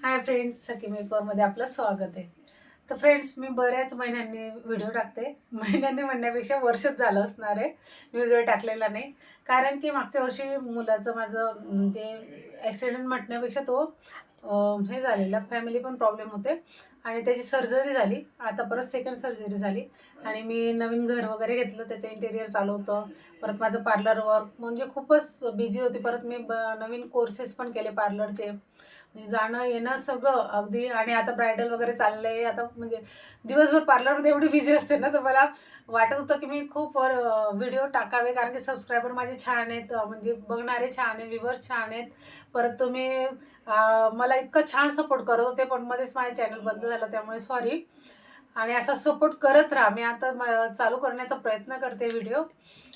Hi friends, सखी मेकओव्हरमध्ये आपलं स्वागत आहे. तर फ्रेंड्स, मी बऱ्याच महिन्यांनी व्हिडिओ टाकते. महिन्यांनी म्हणण्यापेक्षा वर्षच झालं असणार आहे व्हिडिओ टाकलेला नाही. कारण की मागच्या वर्षी मुलाचं माझं म्हणजे ॲक्सिडेंट म्हटण्यापेक्षा तो हे झालेला, फॅमिली पण प्रॉब्लेम होते आणि त्याची सर्जरी झाली. आता परत सेकंड सर्जरी झाली आणि मी नवीन घर वगैरे घेतलं, त्याचं इंटेरियर चालू होतं. परत माझं पार्लर वर्क म्हणजे खूपच बिझी होती. परत मी नवीन कोर्सेस पण केले पार्लरचे, म्हणजे जाणं येणं सगळं अगदी. आणि आता ब्रायडल वगैरे चाललं आहे. आता म्हणजे दिवसभर पार्लरमध्ये एवढी बिझी असते ना, तर मला वाटत होतं की मी खूप व्हिडिओ टाकावे, कारण की सबस्क्रायबर माझे छान आहेत, म्हणजे बघणारे छान आहे, व्ह्यूवर्स छान आहेत. परत तुम्ही मला इतकं छान सपोर्ट करत होते, पण मध्येच माझं चॅनल बंद झालं, त्यामुळे सॉरी. आणि असा सपोर्ट करत राहा. मी आता चालू करण्याचा प्रयत्न करते व्हिडिओ.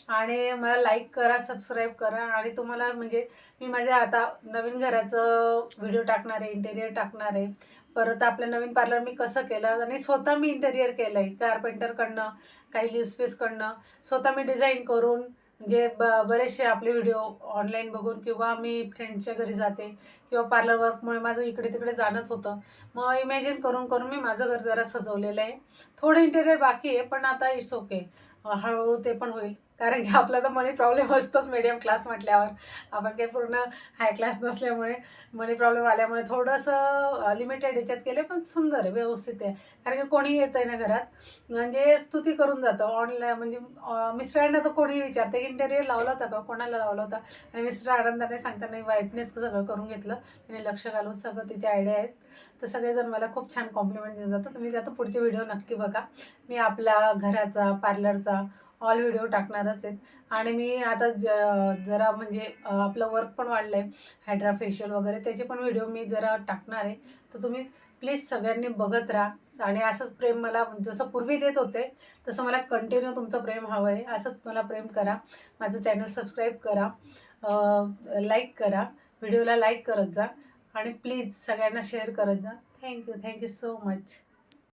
आणि मला लाईक करा, सबस्क्राईब करा. आणि तुम्हाला म्हणजे मी माझ्या आता नवीन घराचं व्हिडिओ टाकणार आहे, इंटेरियर टाकणार आहे. परत आपलं नवीन पार्लर मी कसं केलं आणि स्वतः मी इंटेरियर केलं आहे, कार्पेंटरकडनं, काही लिव्हस्पेसकडनं स्वतः मी डिझाईन करून. म्हणजे बरेचसे आपले व्हिडिओ ऑनलाईन बघून, किंवा मी फ्रेंडच्या घरी जाते, किंवा पार्लर वर्कमुळे माझं इकडे तिकडे जाणंच होतं. मग इमॅजिन करून करून मी माझं घर जरा सजवलेलं आहे. थोडं इंटेरियर बाकी आहे, पण आता इट्स ओके. हळूहळू ते पण होईल. कारण की आपला तर मनी प्रॉब्लेम असतोच मिडियम क्लास म्हटल्यावर. आपण काही पूर्ण हाय क्लास नसल्यामुळे मनी प्रॉब्लेम आल्यामुळे थोडंसं लिमिटेड याच्यात केले, पण सुंदर आहे, व्यवस्थित आहे. कारण की कोणी येतं आहे ना घरात, म्हणजे स्तुती करून जातं ऑनलाईन. म्हणजे मिस्टरांना तर कोणी विचारतं की इंटेरियर लावला होता का, कोणाला लावला होता. आणि मिस्टर आनंदाने सांगता, नाही वाईफनेच सगळं करून घेतलं, तिने लक्ष घालून सगळं तिचे आयडिया आहेत. तर सगळेजण मला खूप छान कॉम्प्लिमेंट देऊन जातं. तुम्ही आता पुढचे व्हिडिओ नक्की बघा. मी आपला घराचा, पार्लरचा ऑल व्हिडिओ टाकणारच आहेत. आणि मी आता जरा म्हणजे आपलं वर्क पण वाढलं आहे, हायड्रा फेशियल वगैरे, त्याचे पण व्हिडिओ मी जरा टाकणार आहे. तर तुम्ही प्लीज सगळ्यांनी बघत राहा. आणि असंच प्रेम मला जसं पूर्वी देत होते, तसं मला कंटिन्यू तुमचं प्रेम हवं आहे. असंच मला प्रेम करा. माझं चॅनल सबस्क्राईब करा, लाईक करा, व्हिडिओला लाईक करत जा. आणि प्लीज सगळ्यांना शेअर करत जा. Thank you so much.